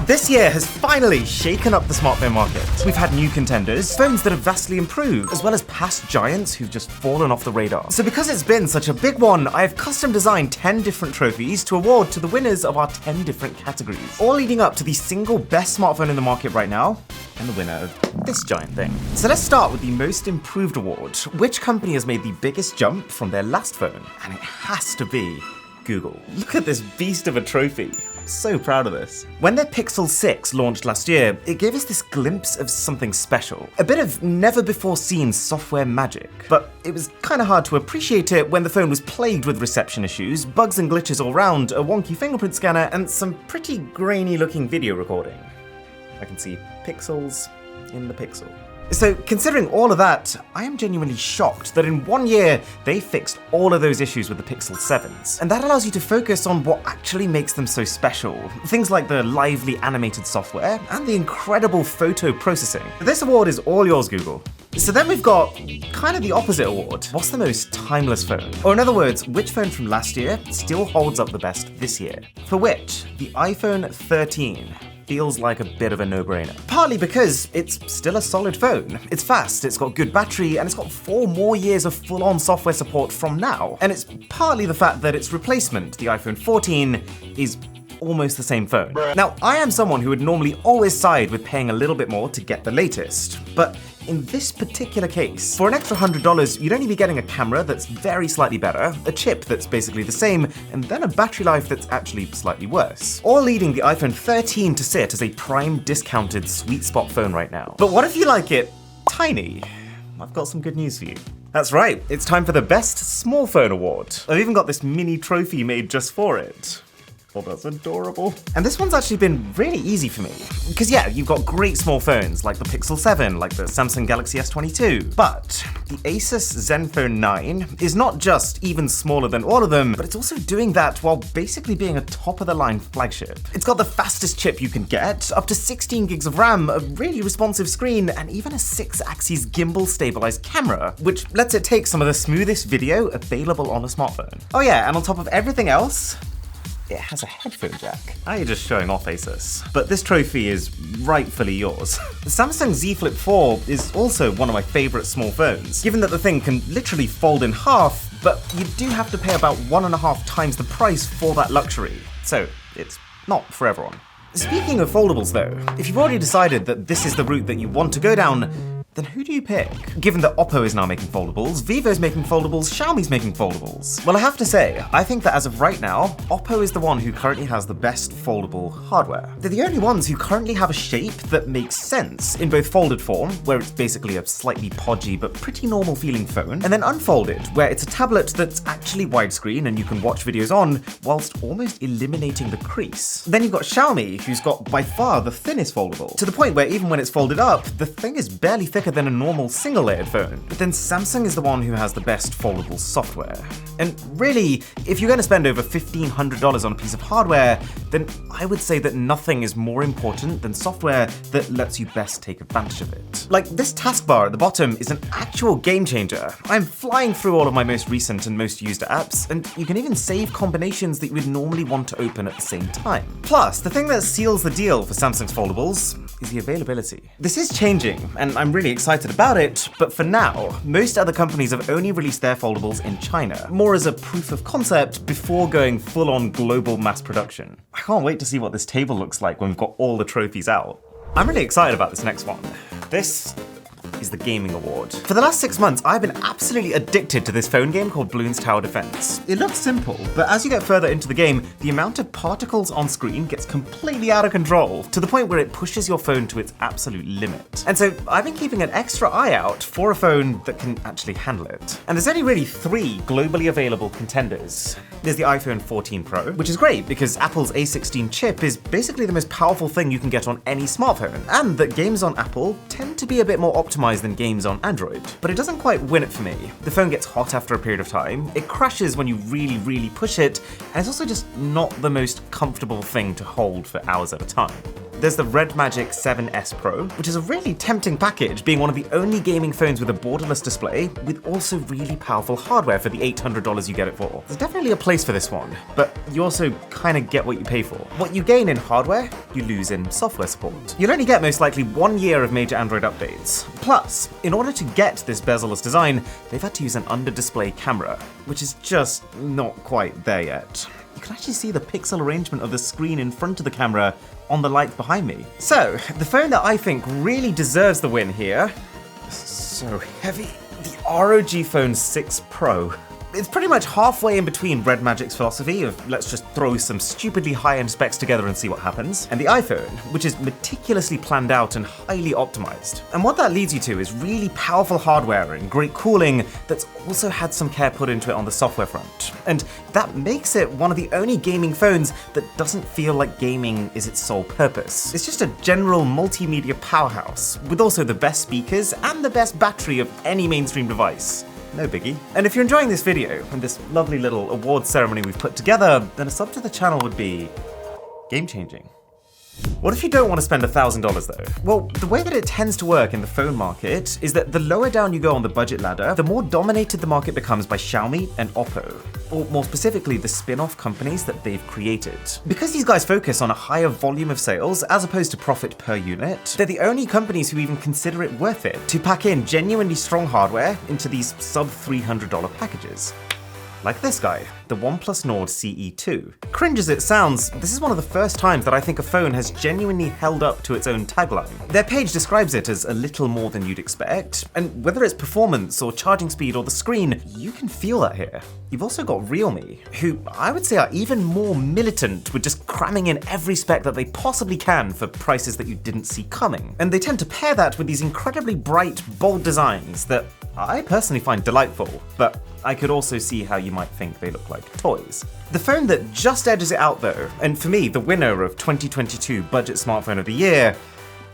This year has finally shaken up the smartphone market. We've had new contenders, phones that have vastly improved, as well as past giants who've just fallen off the radar. So because it's been such a big one, I have custom designed 10 different trophies to award to the winners of our 10 different categories, all leading up to the single best smartphone in the market right now, and the winner of this giant thing. So let's start with the Most Improved Award. Which company has made the biggest jump from their last phone? And it has to be Google. Look at this beast of a trophy. I'm so proud of this. When their Pixel 6 launched last year, it gave us this glimpse of something special. A bit of never before seen software magic. But it was kind of hard to appreciate it when the phone was plagued with reception issues, bugs and glitches all around, a wonky fingerprint scanner, and some pretty grainy looking video recording. I can see pixels in the pixel. So considering all of that, I am genuinely shocked that in 1 year, they fixed all of those issues with the Pixel 7s. And that allows you to focus on what actually makes them so special. Things like the lively animated software and the incredible photo processing. This award is all yours, Google. So then we've got kind of the opposite award. What's the most timeless phone? Or in other words, which phone from last year still holds up the best this year? For which, the iPhone 13 feels like a bit of a no-brainer. Partly because it's still a solid phone. It's fast, it's got good battery, and it's got 4 more years of full-on software support from now. And it's partly the fact that its replacement, the iPhone 14, is almost the same phone. Now, I am someone who would normally always side with paying a little bit more to get the latest, but in this particular case, for an extra $100, you'd only be getting a camera that's very slightly better, a chip that's basically the same, and then a battery life that's actually slightly worse. All leading the iPhone 13 to sit as a prime discounted sweet spot phone right now. But what if you like it tiny? I've got some good news for you. That's right, it's time for the Best Small Phone Award. I've even got this mini trophy made just for it. Oh, that's adorable. And this one's actually been really easy for me. Because yeah, you've got great small phones like the Pixel 7, like the Samsung Galaxy S22. But the Asus Zenfone 9 is not just even smaller than all of them, but it's also doing that while basically being a top-of-the-line flagship. It's got the fastest chip you can get, up to 16 gigs of RAM, a really responsive screen, and even a 6-axis gimbal-stabilized camera, which lets it take some of the smoothest video available on a smartphone. Oh yeah, and on top of everything else, it has a headphone jack. Now you're just showing off, Asus. But this trophy is rightfully yours. The Samsung Z Flip 4 is also one of my favorite small phones, given that the thing can literally fold in half, but you do have to pay about 1.5 times the price for that luxury. So it's not for everyone. Speaking of foldables though, if you've already decided that this is the route that you want to go down, then who do you pick? Given that Oppo is now making foldables, Vivo's making foldables, Xiaomi's making foldables. Well, I have to say, I think that as of right now, Oppo is the one who currently has the best foldable hardware. They're the only ones who currently have a shape that makes sense in both folded form, where it's basically a slightly podgy but pretty normal feeling phone, and then unfolded, where it's a tablet that's actually widescreen and you can watch videos on, whilst almost eliminating the crease. Then you've got Xiaomi, who's got by far the thinnest foldable, to the point where even when it's folded up, the thing is barely thicker than a normal single-layered phone. But then Samsung is the one who has the best foldable software. And really, if you're going to spend over $1,500 on a piece of hardware, then I would say that nothing is more important than software that lets you best take advantage of it. Like this taskbar at the bottom is an actual game changer. I'm flying through all of my most recent and most used apps, and you can even save combinations that you would normally want to open at the same time. Plus, the thing that seals the deal for Samsung's foldables is the availability. This is changing, and I'm really excited about it, but for now, most other companies have only released their foldables in China, more as a proof of concept before going full-on global mass production. I can't wait to see what this table looks like when we've got all the trophies out. I'm really excited about this next one. This is the Gaming Award. For the last 6 months, I've been absolutely addicted to this phone game called Bloons Tower Defense. It looks simple, but as you get further into the game, the amount of particles on screen gets completely out of control, to the point where it pushes your phone to its absolute limit. And so I've been keeping an extra eye out for a phone that can actually handle it. And there's only really 3 globally available contenders. There's the iPhone 14 Pro, which is great because Apple's A16 chip is basically the most powerful thing you can get on any smartphone, and that games on Apple tend to be a bit more optimized than games on Android. But it doesn't quite win it for me. The phone gets hot after a period of time, it crashes when you really push it, and it's also just not the most comfortable thing to hold for hours at a time. there's the Red Magic 7S Pro, which is a really tempting package, being one of the only gaming phones with a borderless display, with also really powerful hardware for the $800 you get it for. There's definitely a place for this one, but you also kind of get what you pay for. What you gain in hardware, you lose in software support. You'll only get most likely 1 year of major Android updates. Plus, in order to get this bezel-less design, they've had to use an under-display camera, which is just not quite there yet. You can actually see the pixel arrangement of the screen in front of the camera on the light behind me. So, the phone that I think really deserves the win here, so heavy, the ROG Phone 6 Pro. It's pretty much halfway in between Red Magic's philosophy of let's just throw some stupidly high-end specs together and see what happens, and the iPhone, which is meticulously planned out and highly optimized. And what that leads you to is really powerful hardware and great cooling that's also had some care put into it on the software front. And that makes it one of the only gaming phones that doesn't feel like gaming is its sole purpose. It's just a general multimedia powerhouse, with also the best speakers and the best battery of any mainstream device. No biggie. And if you're enjoying this video and this lovely little awards ceremony we've put together, then a sub to the channel would be game-changing. What if you don't want to spend $1,000 though? Well, the way that it tends to work in the phone market is that the lower down you go on the budget ladder, the more dominated the market becomes by Xiaomi and Oppo, or more specifically, the spin-off companies that they've created. Because these guys focus on a higher volume of sales as opposed to profit per unit, they're the only companies who even consider it worth it to pack in genuinely strong hardware into these sub-$300 packages. Like this guy, the OnePlus Nord CE2. Cringe as it sounds, this is one of the first times that I think a phone has genuinely held up to its own tagline. Their page describes it as a little more than you'd expect, and whether it's performance or charging speed or the screen, you can feel that here. You've also got Realme, who I would say are even more militant with just cramming in every spec that they possibly can for prices that you didn't see coming. And they tend to pair that with these incredibly bright, bold designs that I personally find delightful, but I could also see how you might think they look like toys. The phone that just edges it out though, and for me the winner of 2022 Budget Smartphone of the Year,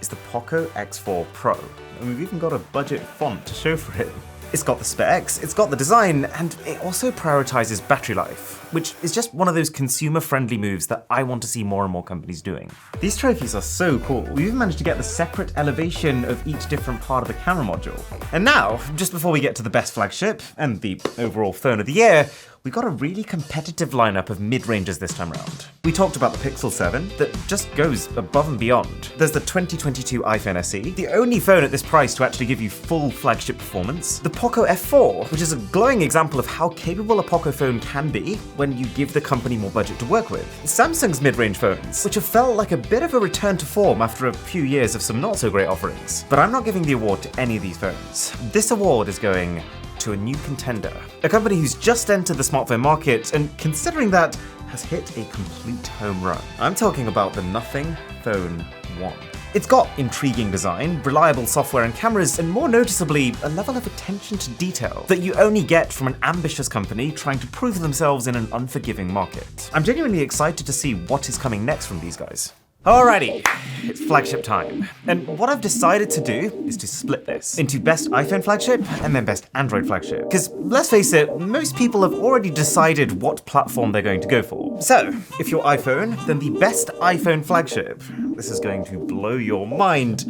is the Poco X4 Pro. And we've even got a budget font to show for it. It's got the specs, it's got the design, and it also prioritizes battery life, which is just one of those consumer-friendly moves that I want to see more and more companies doing. These trophies are so cool. We even managed to get the separate elevation of each different part of the camera module. And now, just before we get to the best flagship, and the overall phone of the year, we got a really competitive lineup of mid-rangers this time around. We talked about the Pixel 7 that just goes above and beyond. There's the 2022 iPhone SE, the only phone at this price to actually give you full flagship performance. The Poco F4, which is a glowing example of how capable a Poco phone can be when you give the company more budget to work with. Samsung's mid-range phones, which have felt like a bit of a return to form after a few years of some not so great offerings. But I'm not giving the award to any of these phones. This award is going to a new contender, a company who's just entered the smartphone market and, considering that, has hit a complete home run. I'm talking about the Nothing Phone 1. It's got intriguing design, reliable software and cameras, and more noticeably, a level of attention to detail that you only get from an ambitious company trying to prove themselves in an unforgiving market. I'm genuinely excited to see what is coming next from these guys. Alrighty, it's flagship time. And what I've decided to do is to split this into best iPhone flagship and then best Android flagship. Because let's face it, most people have already decided what platform they're going to go for. So, if you're iPhone, then the best iPhone flagship, this is going to blow your mind,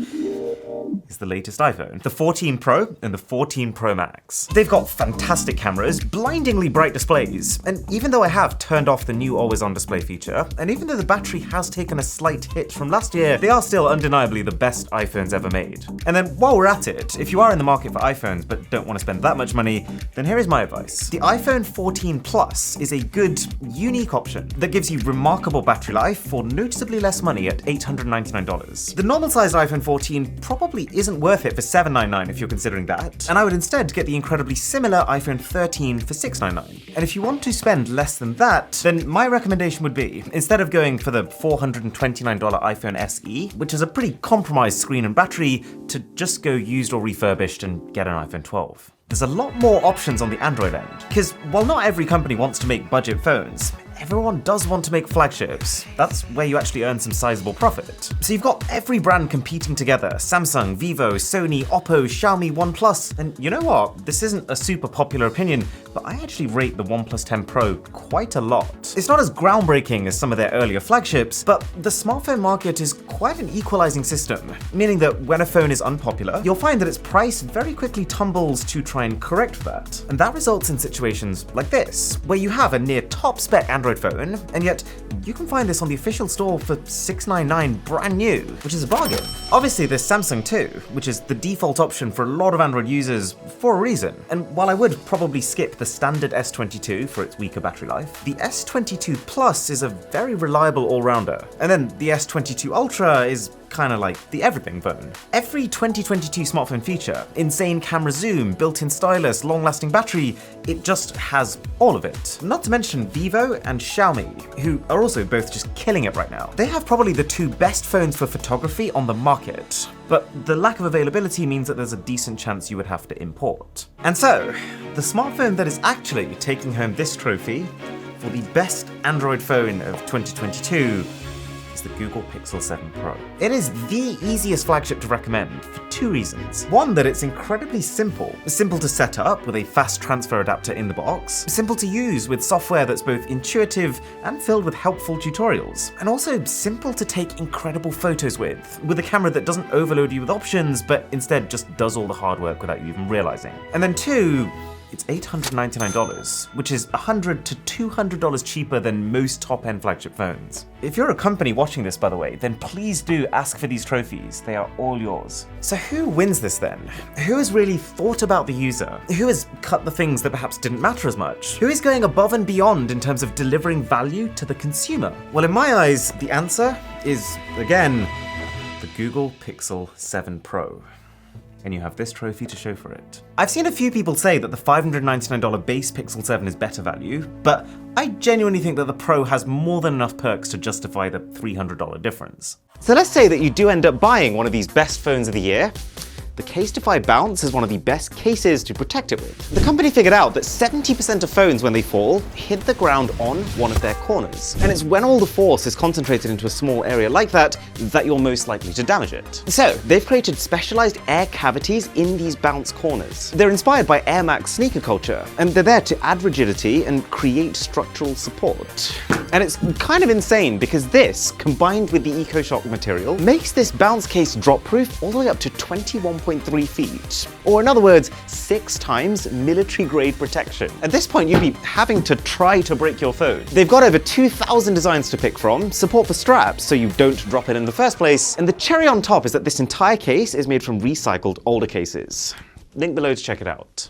is the latest iPhone, the 14 Pro and the 14 Pro Max. They've got fantastic cameras, blindingly bright displays, and even though I have turned off the new always-on display feature, and even though the battery has taken a slight hit from last year, they are still undeniably the best iPhones ever made. And then while we're at it, if you are in the market for iPhones but don't want to spend that much money, then here is my advice. The iPhone 14 Plus is a good, unique option that gives you remarkable battery life for noticeably less money at $899. The normal-sized iPhone 14 probably isn't worth it for $799 if you're considering that, and I would instead get the incredibly similar iPhone 13 for $699. And if you want to spend less than that, then my recommendation would be, instead of going for the $429 iPhone SE, which is a pretty compromised screen and battery, to just go used or refurbished and get an iPhone 12. There's a lot more options on the Android end, because while not every company wants to make budget phones, everyone does want to make flagships. That's where you actually earn some sizable profit. So you've got every brand competing together: Samsung, Vivo, Sony, Oppo, Xiaomi, OnePlus, and you know what? This isn't a super popular opinion, but I actually rate the OnePlus 10 Pro quite a lot. It's not as groundbreaking as some of their earlier flagships, but the smartphone market is quite an equalizing system, meaning that when a phone is unpopular, you'll find that its price very quickly tumbles to try and correct for that. And that results in situations like this, where you have a near top spec Android phone, and yet you can find this on the official store for $699 brand new, which is a bargain. Obviously there's Samsung too, which is the default option for a lot of Android users for a reason. And while I would probably skip the standard S22 for its weaker battery life, the S22 Plus is a very reliable all-rounder. And then the S22 Ultra is kind of like the everything phone. Every 2022 smartphone feature, insane camera zoom, built-in stylus, long-lasting battery, it just has all of it. Not to mention Vivo and Xiaomi, who are also both just killing it right now. They have probably the two best phones for photography on the market, but the lack of availability means that there's a decent chance you would have to import. And so, the smartphone that is actually taking home this trophy for the best Android phone of 2022 is the Google Pixel 7 Pro. It is the easiest flagship to recommend for two reasons. One, that it's incredibly simple. Simple to set up with a fast transfer adapter in the box. Simple to use with software that's both intuitive and filled with helpful tutorials. And also simple to take incredible photos with a camera that doesn't overload you with options, but instead just does all the hard work without you even realizing. And then two, it's $899, which is $100 to $200 cheaper than most top-end flagship phones. If you're a company watching this, by the way, then please do ask for these trophies. They are all yours. So who wins this then? Who has really thought about the user? Who has cut the things that perhaps didn't matter as much? Who is going above and beyond in terms of delivering value to the consumer? Well, in my eyes, the answer is, again, the Google Pixel 7 Pro. And you have this trophy to show for it. I've seen a few people say that the $599 base Pixel 7 is better value, but I genuinely think that the Pro has more than enough perks to justify the $300 difference. So let's say that you do end up buying one of these best phones of the year. The Case Defy Bounce is one of the best cases to protect it with. The company figured out that 70% of phones, when they fall, hit the ground on one of their corners. And it's when all the force is concentrated into a small area like that, that you're most likely to damage it. So they've created specialized air cavities in these bounce corners. They're inspired by Air Max sneaker culture, and they're there to add rigidity and create structural support. And it's kind of insane because this, combined with the EcoShock material, makes this bounce case drop-proof all the way up to 21.3 feet. Or in other words, 6 times military-grade protection. At this point, you'd be having to try to break your phone. They've got over 2,000 designs to pick from, support for straps so you don't drop it in the first place, and the cherry on top is that this entire case is made from recycled older cases. Link below to check it out.